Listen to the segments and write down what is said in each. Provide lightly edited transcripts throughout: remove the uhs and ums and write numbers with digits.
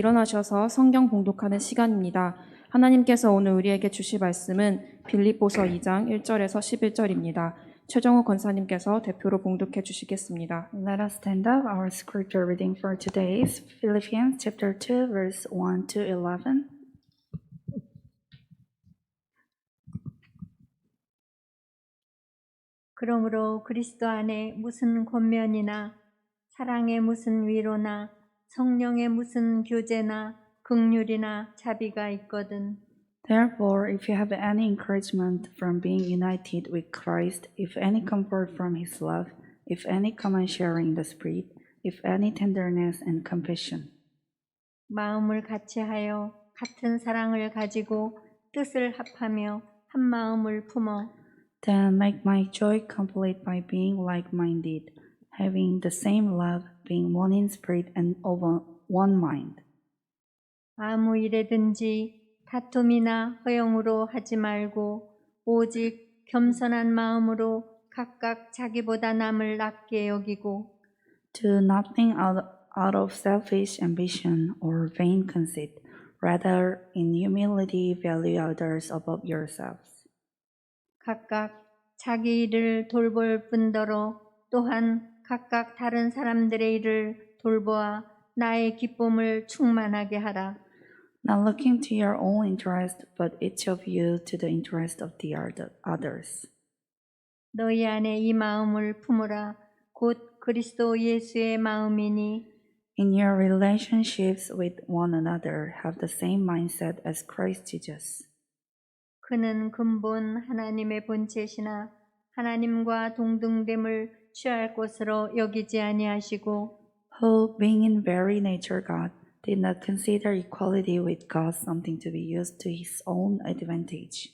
일어나셔서 성경 봉독하는 시간입니다. 하나님께서 오늘 우리에게 주실 말씀은 빌립보서 2장 1절에서 11절입니다. 최정호 권사님께서 대표로 봉독해 주시겠습니다. Let us stand up. Our scripture reading for today is Philippians chapter 2 verse 1 to 11. 그러므로 그리스도 안에 무슨 권면이나 사랑의 무슨 위로나 성령의 무슨 교제나 긍휼이나 자비가 있거든. Therefore, if you have any encouragement from being united with Christ, if any comfort from his love, if any common sharing in the Spirit, if any tenderness and compassion, 마음을 같이하여 같은 사랑을 가지고 뜻을 합하며 한 마음을 품어 then make my joy complete by being like-minded, having the same love, being one in spirit and of one mind. 아무 일에든지 다툼이나 허영으로 하지 말고 오직 겸손한 마음으로 각각 자기보다 남을 낮게 여기고 Do nothing out of selfish ambition or vain conceit, rather in humility value others above yourselves. 각각 자기 일을 돌볼 뿐더러 또한 각각 다른 사람들의 일을 돌보아 나의 기쁨을 충만하게 하라. Not looking to your own interest, but each of you to the interest of the others. 너희 안에 이 마음을 품으라. 곧 그리스도 예수의 마음이니 In your relationships with one another, have the same mindset as Christ Jesus. 그는 근본 하나님의 본체시나 하나님과 동등됨을 취할 것으로 여기지 아니하시고 Who, being in very nature God, did not consider equality with God something to be used to his own advantage.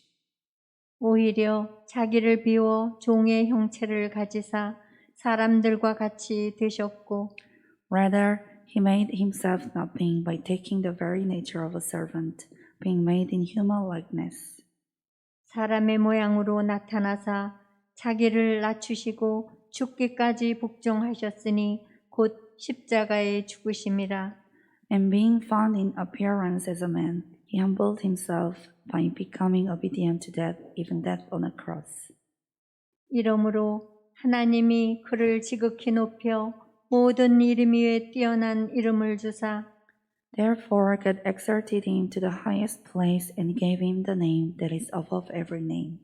오히려 자기를 비워 종의 형체를 가지사 사람들과 같이 되셨고 Rather, he made himself nothing by taking the very nature of a servant, being made in human likeness. 사람의 모양으로 나타나사 자기를 낮추시고 죽기까지 복종하셨으니 곧 십자가에 죽으심이라. And being found in appearance as a man, he humbled himself by becoming obedient to death, even death on a cross. 이러므로 하나님이 그를 지극히 높여 모든 이름 위에 뛰어난 이름을 주사 Therefore, God exalted him to the highest place and gave him the name that is above every name.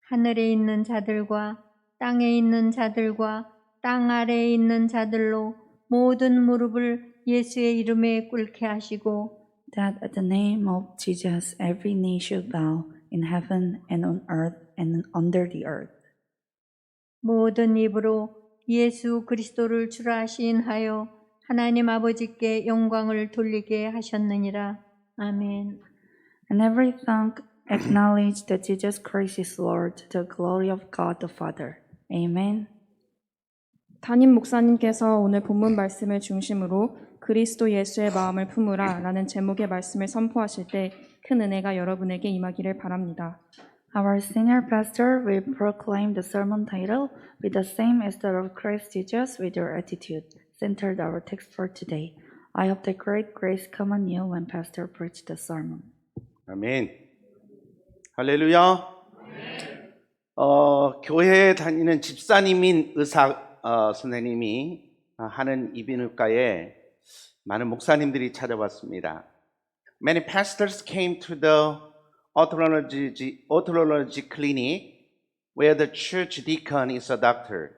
하늘에 있는 자들과 땅에 있는 자들과 땅 아래에 있는 자들로 모든 무릎을 예수의 이름에 꿇게 하시고 That at the name of Jesus every knee should bow in heaven and on earth and under the earth. 모든 입으로 예수 그리스도를 주라 시인하여 하나님 아버지께 영광을 돌리게 하셨느니라. 아멘. And every tongue acknowledge that Jesus Christ is Lord, to the glory of God the Father. Amen. 담임 목사님께서 오늘 본문 말씀을 중심으로 그리스도 예수의 마음을 품으라 라는 제목의 말씀을 선포하실 때 큰 은혜가 여러분에게 임하기를 바랍니다. Our senior pastor will proclaim the sermon title with the same as that of Christ Jesus with your attitude, centered our text for today. I hope that great grace come on you when pastor preached the sermon. 아멘. 할렐루야. 교회에 다니는 집사님인 의사 선생님이 하는 이비인후과에 많은 목사님들이 찾아왔습니다. Many pastors came to the otolaryng clinic where the church deacon is a doctor.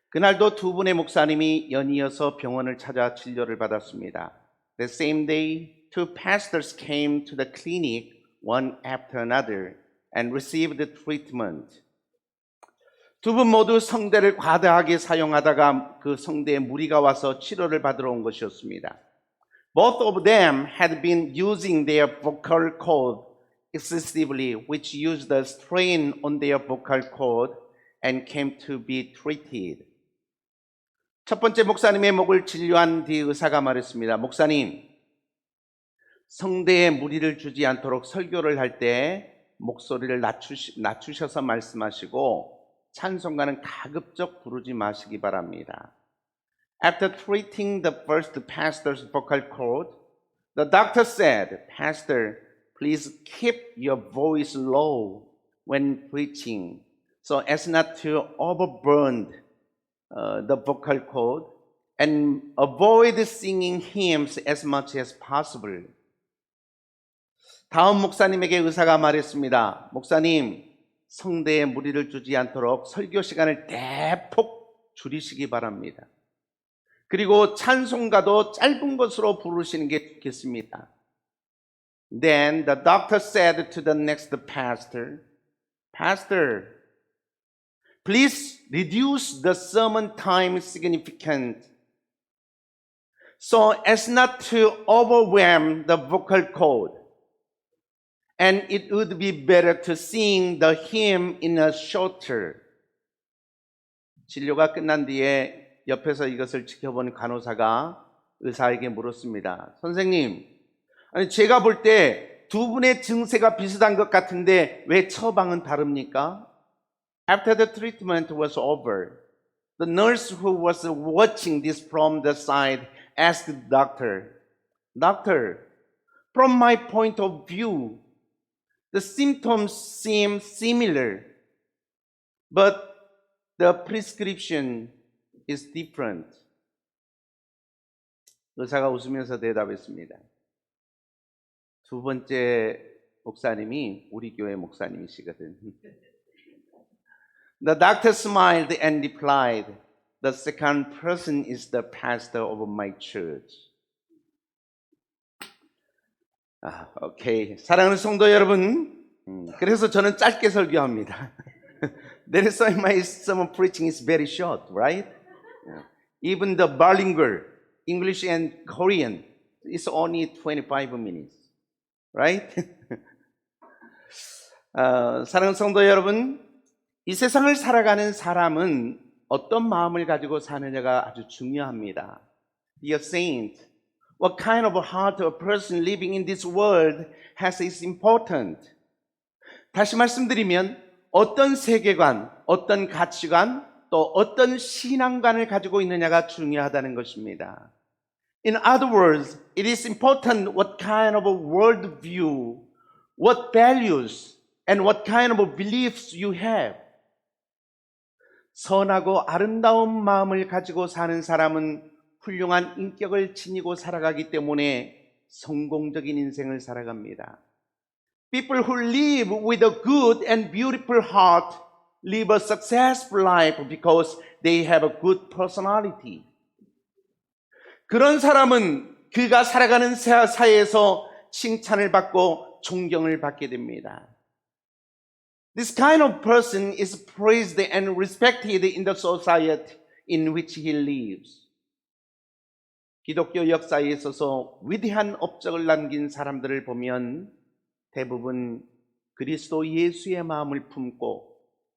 그날도 두 분의 목사님이 연이어서 병원을 찾아 진료를 받았습니다. The same day, two pastors came to the clinic one after another and received treatment. 두 분 모두 성대를 과다하게 사용하다가 그 성대에 무리가 와서 치료를 받으러 온 것이었습니다. Both of them had been using their vocal cord excessively, which used a strain on their vocal cord and came to be treated. 첫 번째 목사님의 목을 진료한 뒤 의사가 말했습니다. 목사님, 성대에 무리를 주지 않도록 설교를 할 때 목소리를 낮추셔서 말씀하시고 찬송가는 가급적 부르지 마시기 바랍니다. After treating the first pastor's vocal cord, The doctor said, Pastor, please keep your voice low when preaching so as not to overburn the vocal cord and avoid singing hymns as much as possible. 다음 목사님에게 의사가 말했습니다. 목사님, 성대에 무리를 주지 않도록 설교 시간을 대폭 줄이시기 바랍니다. 그리고 찬송가도 짧은 것으로 부르시는 게 좋겠습니다. Then the doctor said to the next pastor, Pastor, please reduce the sermon time significant so as not to overwhelm the vocal cord. And it would be better to sing the hymn in a shorter. 진료가 끝난 뒤에 옆에서 이것을 지켜본 간호사가 의사에게 물었습니다. 선생님, 아니 제가 볼 때 두 분의 증세가 비슷한 것 같은데 왜 처방은 다릅니까? After the treatment was over, the nurse who was watching this from the side asked the doctor, Doctor, from my point of view, the symptoms seem similar, but the prescription is different. 의사가 웃으면서 대답했습니다. 두 번째 목사님이 우리 교회 목사님이시거든. The doctor smiled and replied, The second person is the pastor of my church. 오케이. 사랑하는 성도 여러분, 그래서 저는 짧게 설교합니다. That is why my sermon preaching is very short, right? Even the bilingual, English and Korean, is only 25 minutes, right? 사랑하는 성도 여러분, 이 세상을 살아가는 사람은 어떤 마음을 가지고 사느냐가 아주 중요합니다. Dear saint, what kind of a heart a person living in this world has is important. 다시 말씀드리면 어떤 세계관, 어떤 가치관, 또 어떤 신앙관을 가지고 있느냐가 중요하다는 것입니다. In other words, it is important what kind of a worldview, what values, and what kind of beliefs you have. 선하고 아름다운 마음을 가지고 사는 사람은 훌륭한 인격을 지니고 살아가기 때문에 성공적인 인생을 살아갑니다. People who live with a good and beautiful heart live a successful life because they have a good personality. 그런 사람은 그가 살아가는 사회에서 칭찬을 받고 존경을 받게 됩니다. This kind of person is praised and respected in the society in which he lives. 기독교 역사에 있어서 위대한 업적을 남긴 사람들을 보면 대부분 그리스도 예수의 마음을 품고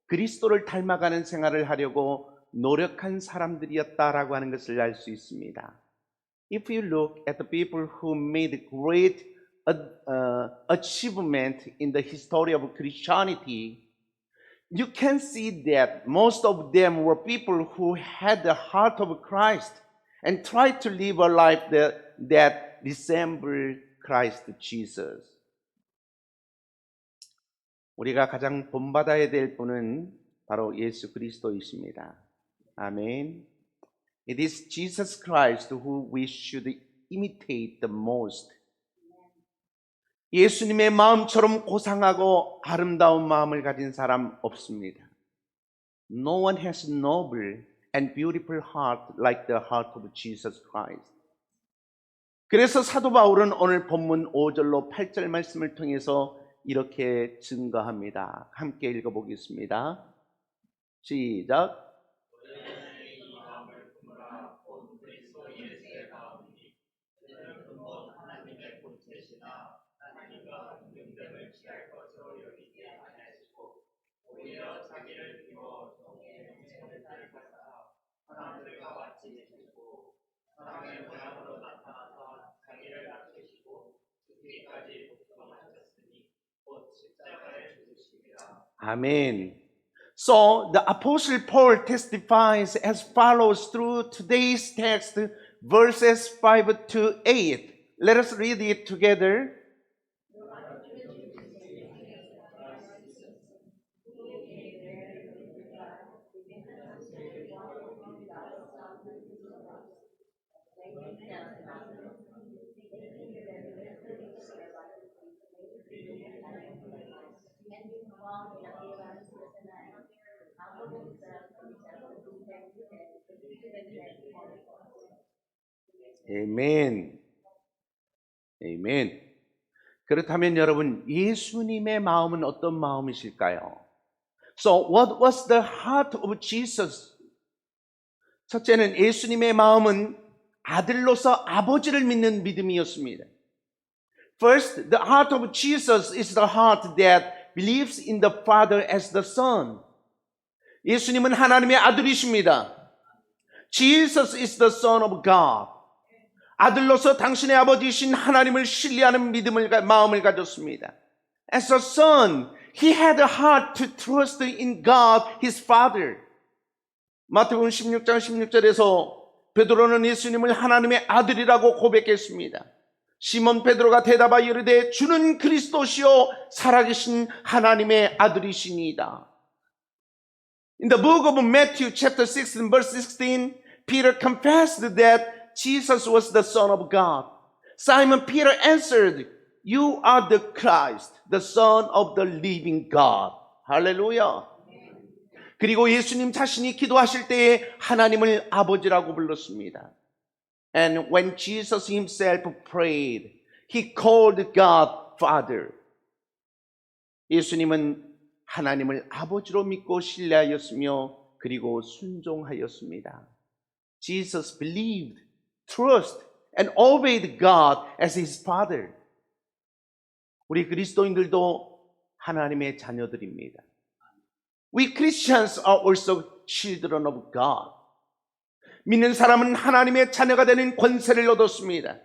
그리스도를 닮아가는 생활을 하려고 노력한 사람들이었다라고 하는 것을 알 수 있습니다. If you look at the people who made great achievement in the history of Christianity, you can see that most of them were people who had the heart of Christ and tried to live a life that resembled Christ Jesus. 우리가 가장 본받아야 될 분은 바로 예수 그리스도이십니다. 아멘. It is Jesus Christ who we should imitate the most. 예수님의 마음처럼 고상하고 아름다운 마음을 가진 사람 없습니다. No one has noble and beautiful heart like the heart of Jesus Christ. 그래서 사도 바울은 오늘 본문 5절로 8절 말씀을 통해서 이렇게 증거합니다. 함께 읽어보겠습니다. 시작. Amen. So the Apostle Paul testifies as follows through today's text, verses 5 to 8, Let us read it together. 아멘. 아멘. 그렇다면 여러분, 예수님의 마음은 어떤 마음이실까요? So, what was the heart of Jesus? 첫째는 예수님의 마음은 아들로서 아버지를 믿는 믿음이었습니다. First, the heart of Jesus is the heart that believes in the Father as the Son. 예수님은 하나님의 아들이십니다. Jesus is the Son of God. 아들로서 당신의 아버지이신 하나님을 신뢰하는 마음을 가졌습니다. As a son, he had a heart to trust in God, his Father. 마태복음 16장 16절에서 베드로는 예수님을 하나님의 아들이라고 고백했습니다. 시몬 베드로가 대답하여 이르되 주는 그리스도시요 살아계신 하나님의 아들이시니이다. In the book of Matthew chapter 16 verse 16, Peter confessed that Jesus was the Son of God. Simon Peter answered, You are the Christ, the Son of the living God. 할렐루야. 그리고 예수님 자신이 기도하실 때에 하나님을 아버지라고 불렀습니다. And when Jesus himself prayed, he called God Father. 예수님은 하나님을 아버지로 믿고 신뢰하였으며 그리고 순종하였습니다. Jesus believed, trust, and obeyed God as his Father. 우리 그리스도인들도 하나님의 자녀들입니다. We Christians are also children of God. 믿는 사람은 하나님의 자녀가 되는 권세를 얻었습니다.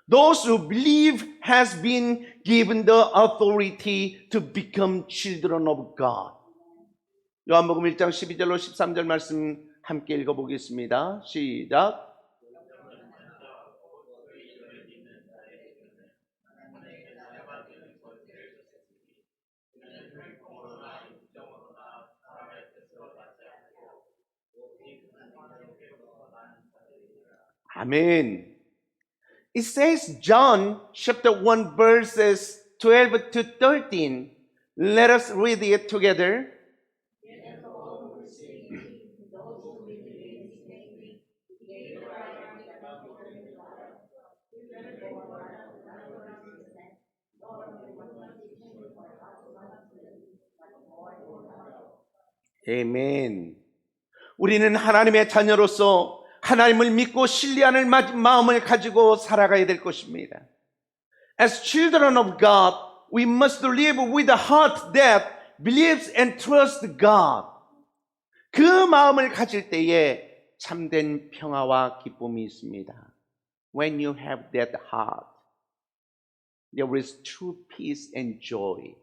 Those who believe has been given the authority to become children of God. 요한복음 1장 12절로 13절 말씀 함께 읽어보겠습니다. 시작. 아멘. It says John chapter 1 verses 12 to 13. Let us read it together. 아멘. 우리는 하나님의 자녀로서 하나님을 믿고 신뢰하는 마음을 가지고 살아가야 될 것입니다. As children of God, we must live with a heart that believes and trusts God. 그 마음을 가질 때에 참된 평화와 기쁨이 있습니다. When you have that heart, there is true peace and joy.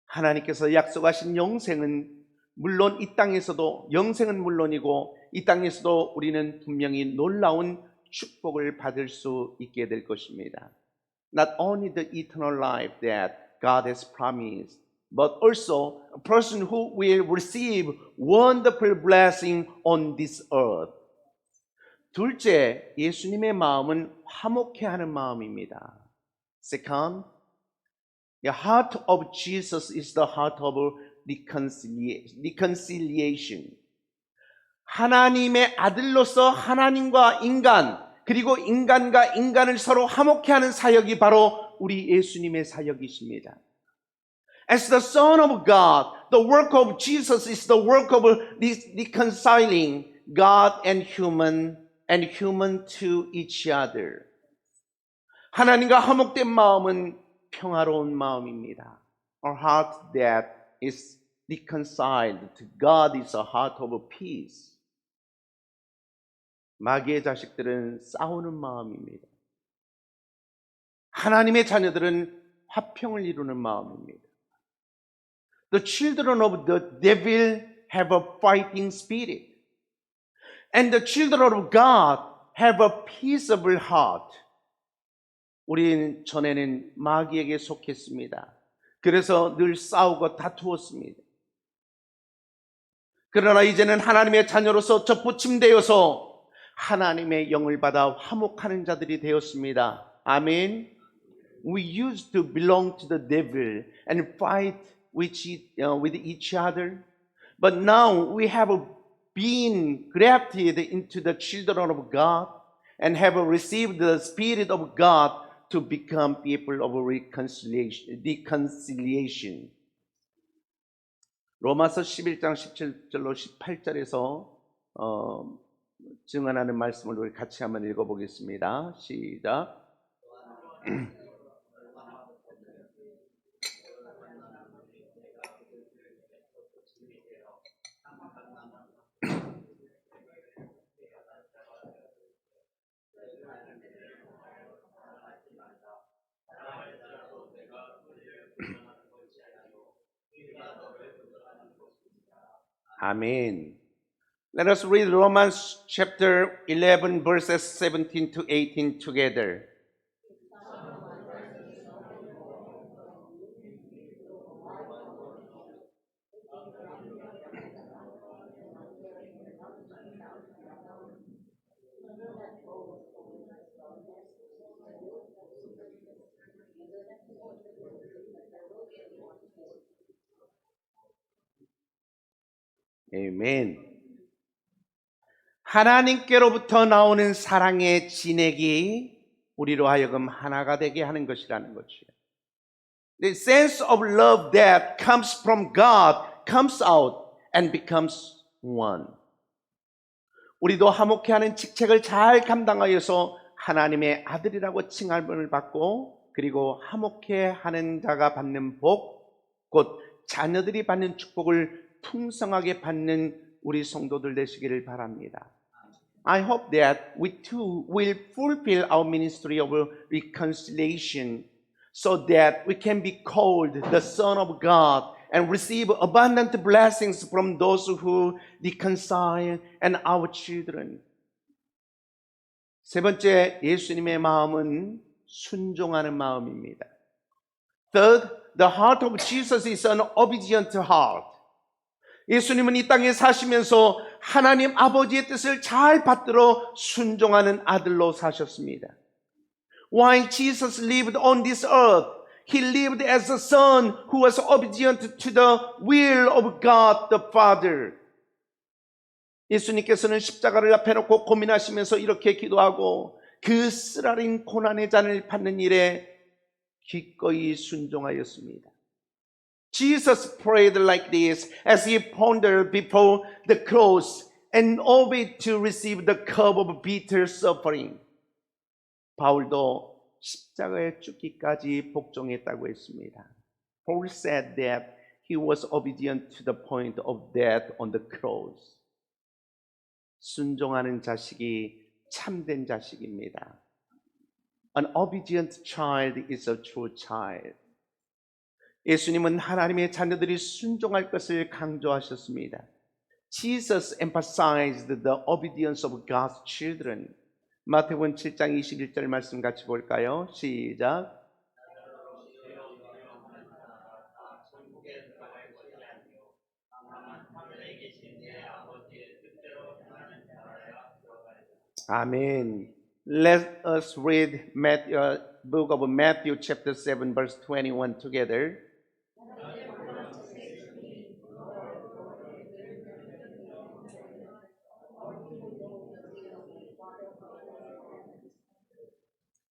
하나님께서 약속하신 영생은 물론 이 땅에서도 영생은 물론이고 이 땅에서도 우리는 분명히 놀라운 축복을 받을 수 있게 될 것입니다. Not only the eternal life that God has promised, but also a person who will receive wonderful blessing on this earth. 둘째, 예수님의 마음은 화목해 하는 마음입니다. Second, the heart of Jesus is the heart of reconciliation. 하나님의 아들로서 하나님과 인간, 그리고 인간과 인간을 서로 화목해 하는 사역이 바로 우리 예수님의 사역이십니다. As the Son of God, the work of Jesus is the work of reconciling God and human to each other. 하나님과 화목된 마음은 평화로운 마음입니다. A heart that is reconciled to God is a heart of peace. 마귀의 자식들은 싸우는 마음입니다. 하나님의 자녀들은 화평을 이루는 마음입니다. The children of the devil have a fighting spirit. And the children of God have a peaceable heart. 우리는 전에는 마귀에게 속했습니다. 그래서 늘 싸우고 다투었습니다. 그러나 이제는 하나님의 자녀로서 접붙임되어서 하나님의 영을 받아 화목하는 자들이 되었습니다. 아멘. We used to belong to the devil and fight with each other. But now we have been grafted into the children of God and have received the Spirit of God to become people of reconciliation. 로마서 11장 17절로 18절에서 증언하는 말씀을 우리 같이 한번 읽어보겠습니다. 시작. 아멘. Let us read Romans chapter 11 verses 17 to 18 together. 아멘. 하나님께로부터 나오는 사랑의 진액이 우리로 하여금 하나가 되게 하는 것이라는 것이에요. The sense of love that comes from God comes out and becomes one. 우리도 화목해 하는 직책을 잘 감당하여서 하나님의 아들이라고 칭함을 받고 그리고 화목해 하는 자가 받는 복, 곧 자녀들이 받는 축복을 풍성하게 받는 우리 성도들 되시기를 바랍니다. I hope that we too will fulfill our ministry of reconciliation so that we can be called the Son of God and receive abundant blessings from those who reconcile and our children. 세 번째, 예수님의 마음은 순종하는 마음입니다. Third, the heart of Jesus is an obedient heart. 예수님은 이 땅에 사시면서 하나님 아버지의 뜻을 잘 받들어 순종하는 아들로 사셨습니다. While Jesus lived on this earth, He lived as a son who was obedient to the will of God the Father. 예수님께서는 십자가를 앞에 놓고 고민하시면서 이렇게 기도하고 그 쓰라린 고난의 잔을 받는 일에 기꺼이 순종하였습니다. Jesus prayed like this as he pondered before the cross and obeyed to receive the cup of bitter suffering. 바울도 십자가에 죽기까지 복종했다고 했습니다. Paul said that he was obedient to the point of death on the cross. 순종하는 자식이 참된 자식입니다. An obedient child is a true child. 예수님은 하나님의 자녀들이 순종할 것을 강조하셨습니다. Jesus emphasized the obedience of God's children. 마태복음 7장 21절 말씀 같이 볼까요? 시작. 아멘. Let us read book of Matthew chapter 7 verse 21 together.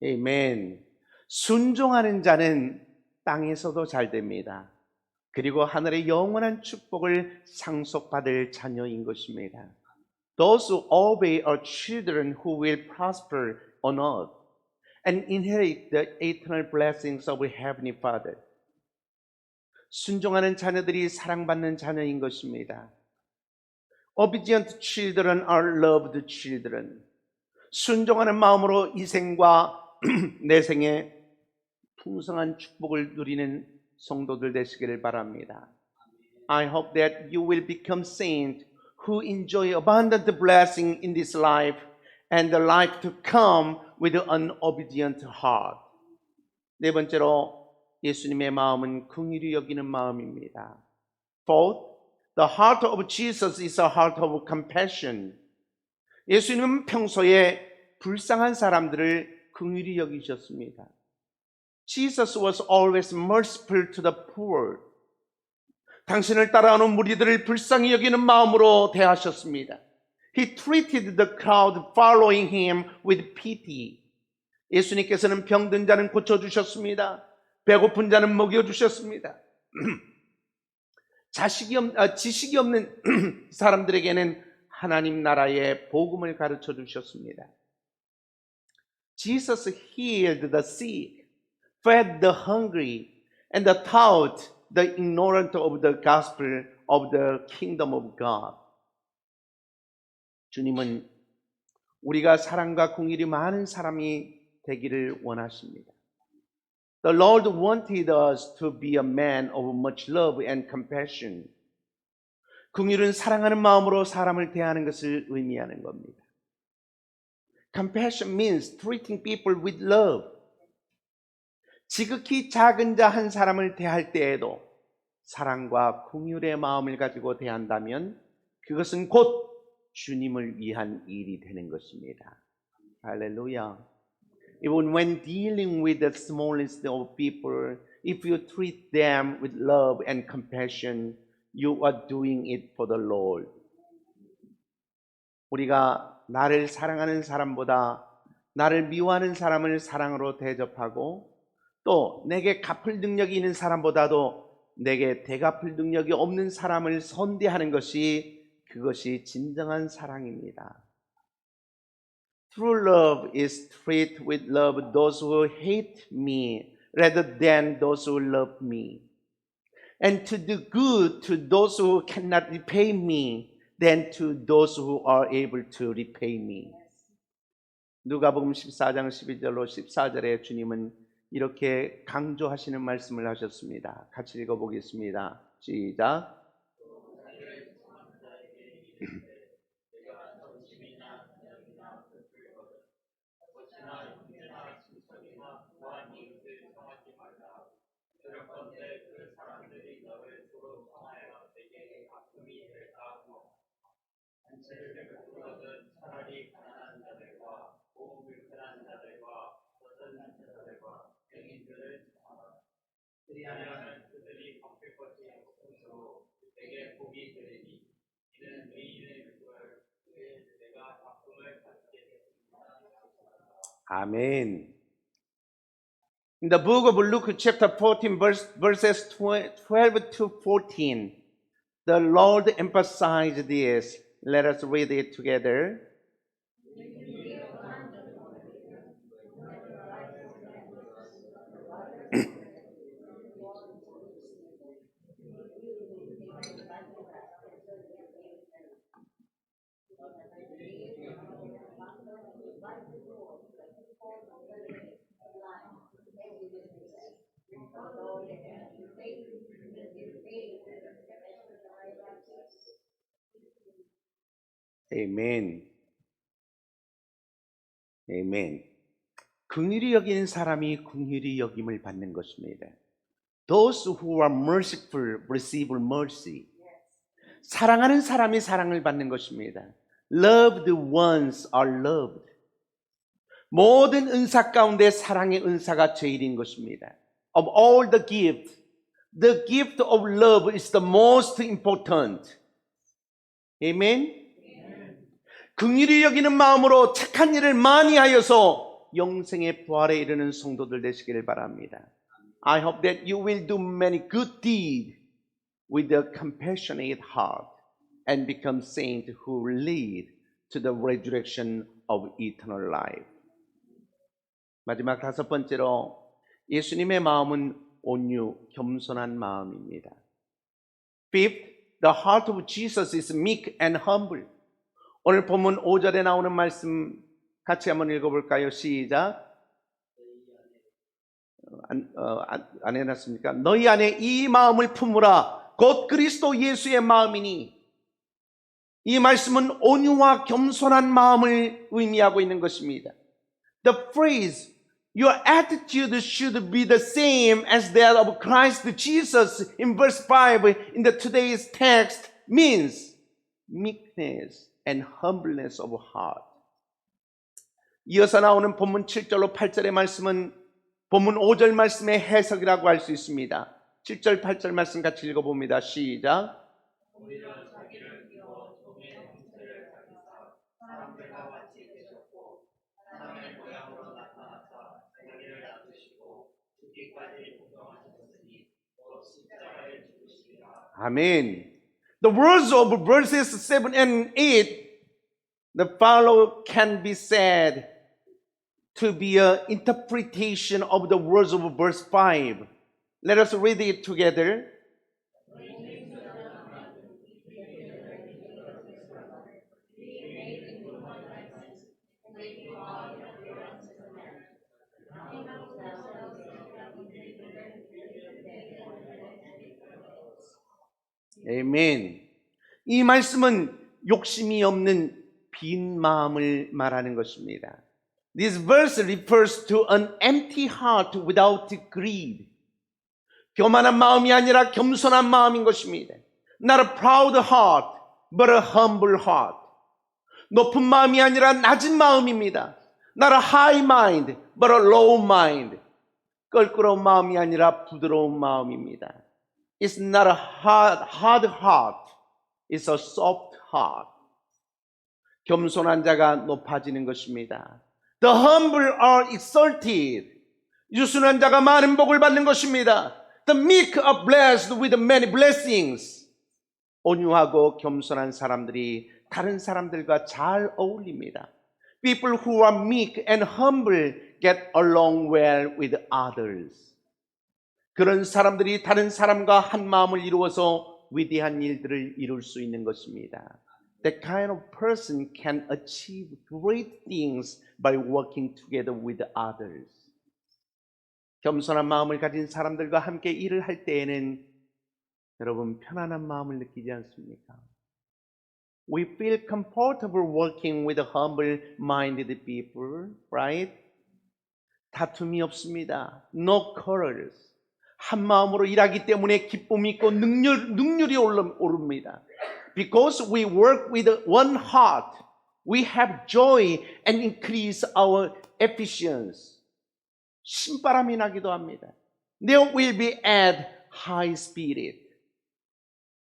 아멘. 순종하는 자는 땅에서도 잘 됩니다. 그리고 하늘의 영원한 축복을 상속받을 자녀인 것입니다. Those who obey are children who will prosper on earth and inherit the eternal blessings of Heavenly Father. 순종하는 자녀들이 사랑받는 자녀인 것입니다. Obedient children are loved children. 순종하는 마음으로 이 생과 내 생에 풍성한 축복을 누리는 성도들 되시기를 바랍니다. I hope that you will become saints who enjoy abundant blessing in this life and the life to come with an obedient heart. 네 번째로 예수님의 마음은 긍휼히 여기는 마음입니다. Fourth, the heart of Jesus is a heart of compassion. 예수님은 평소에 불쌍한 사람들을 긍휼히 여기셨습니다. Jesus was always merciful to the poor. 당신을 따라오는 무리들을 불쌍히 여기는 마음으로 대하셨습니다. He treated the crowd following him with pity. 예수님께서는 병든 자는 고쳐주셨습니다. 배고픈 자는 먹여주셨습니다. 지식이 없는 사람들에게는 하나님 나라의 복음을 가르쳐 주셨습니다. Jesus healed the sick, fed the hungry, and taught the ignorant of the gospel of the kingdom of God. 주님은 우리가 사랑과 긍휼이 많은 사람이 되기를 원하십니다. The Lord wanted us to be a man of much love and compassion. 긍휼은 사랑하는 마음으로 사람을 대하는 것을 의미하는 겁니다. Compassion means treating people with love. 지극히 작은 자 한 사람을 대할 때에도 사랑과 긍휼의 마음을 가지고 대한다면 그것은 곧 주님을 위한 일이 되는 것입니다. 할렐루야. Even when dealing with the smallest of people, if you treat them with love and compassion, you are doing it for the Lord. 우리가 나를 사랑하는 사람보다 나를 미워하는 사람을 사랑으로 대접하고 또 내게 갚을 능력이 있는 사람보다도 내게 대갚을 능력이 없는 사람을 선대하는 것이 그것이 진정한 사랑입니다. True love is treat with love those who hate me rather than those who love me. And to do good to those who cannot repay me than to those who are able to repay me. 누가복음 14장 12절로 14절에 주님은 이렇게 강조하시는 말씀을 하셨습니다. 같이 읽어보겠습니다. 시작. 아멘. In the book of Luke chapter 14 verses 12 to 14, the Lord emphasized this. Let us read it together. 아멘. 아멘. 긍휼히 여기는 사람이 긍휼히 여김을 받는 것입니다. Those who are merciful receive mercy. 사랑하는 사람이 사랑을 받는 것입니다. Loved ones are loved. 모든 은사 가운데 사랑의 은사가 제일인 것입니다. Of all the gift of love is the most important. 아멘. 긍휼히 여기는 마음으로 착한 일을 많이 하여서 영생의 부활에 이르는 성도들 되시기를 바랍니다. I hope that you will do many good deeds with a compassionate heart and become saints who lead to the resurrection of eternal life. 마지막 다섯 번째로 예수님의 마음은 온유, 겸손한 마음입니다. Fifth, the heart of Jesus is meek and humble. 오늘 본문 5절에 나오는 말씀 같이 한번 읽어볼까요? 시작. 안 해놨습니까? 너희 안에 이 마음을 품으라. 곧 그리스도 예수의 마음이니. 이 말씀은 온유와 겸손한 마음을 의미하고 있는 것입니다. The phrase Your attitude should be the same as that of Christ Jesus in verse 5 in the today's text means meekness and humbleness of heart. 이어서 나오는 본문 7절로 8절의 말씀은 본문 5절 말씀의 해석이라고 할 수 있습니다. 7절 8절 말씀 같이 읽어봅니다. 시작. 아멘. The words of verses 7 and 8, the follow can be said to be an interpretation of the words of verse 5. Let us read it together. 아멘. 이 말씀은 욕심이 없는 빈 마음을 말하는 것입니다. This verse refers to an empty heart without greed. 교만한 마음이 아니라 겸손한 마음인 것입니다. Not a proud heart, but a humble heart. 높은 마음이 아니라 낮은 마음입니다. Not a high mind, but a low mind. 껄끄러운 마음이 아니라 부드러운 마음입니다. It's not a hard heart. It's a soft heart. 겸손한 자가 높아지는 것입니다. The humble are exalted. 유순한 자가 많은 복을 받는 것입니다. The meek are blessed with many blessings. 온유하고 겸손한 사람들이 다른 사람들과 잘 어울립니다. People who are meek and humble get along well with others. 그런 사람들이 다른 사람과 한 마음을 이루어서 위대한 일들을 이룰 수 있는 것입니다. That kind of person can achieve great things by working together with others. 겸손한 마음을 가진 사람들과 함께 일을 할 때에는 여러분 편안한 마음을 느끼지 않습니까? We feel comfortable working with humble-minded people, right? 다툼이 없습니다. No quarrels. 한 마음으로 일하기 때문에 기쁨이 있고 능률이 오릅니다. Because we work with one heart, we have joy and increase our efficiency. 신바람이 나기도 합니다. There will be add high spirit.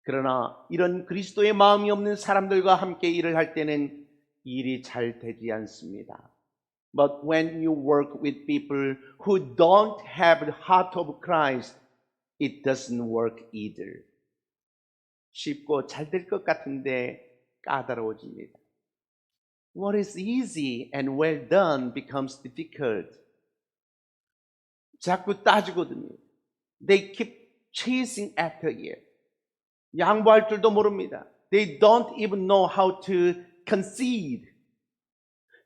그러나 이런 그리스도의 마음이 없는 사람들과 함께 일을 할 때는 일이 잘 되지 않습니다. But when you work with people who don't have the heart of Christ, it doesn't work either. 쉽고 잘 될 것 같은데 까다로워집니다. What is easy and well done becomes difficult. 자꾸 따지거든요. They keep chasing after it. 양보할 줄도 모릅니다. They don't even know how to concede.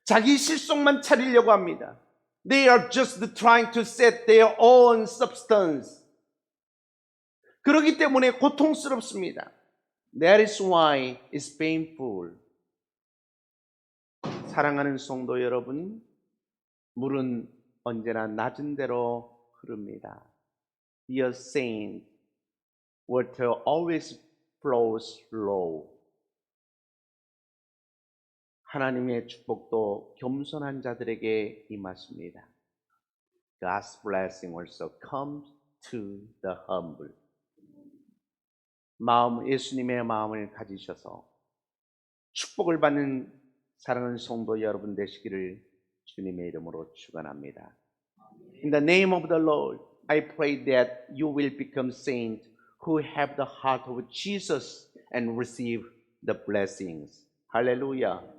자기 실속만 차리려고 합니다. They are just trying to set their own substance. 그렇기 때문에 고통스럽습니다. That is why it's painful. 사랑하는 성도 여러분, 물은 언제나 낮은 데로 흐릅니다. Dear saint, water always flows low. 하나님의 축복도 겸손한 자들에게 임하십니다. God's blessing also comes to the humble. 예수님의 마음을 가지셔서 축복을 받는 사랑하는 성도 여러분 되시기를 주님의 이름으로 축원합니다. In the name of the Lord, I pray that you will become saints who have the heart of Jesus and receive the blessings. Hallelujah.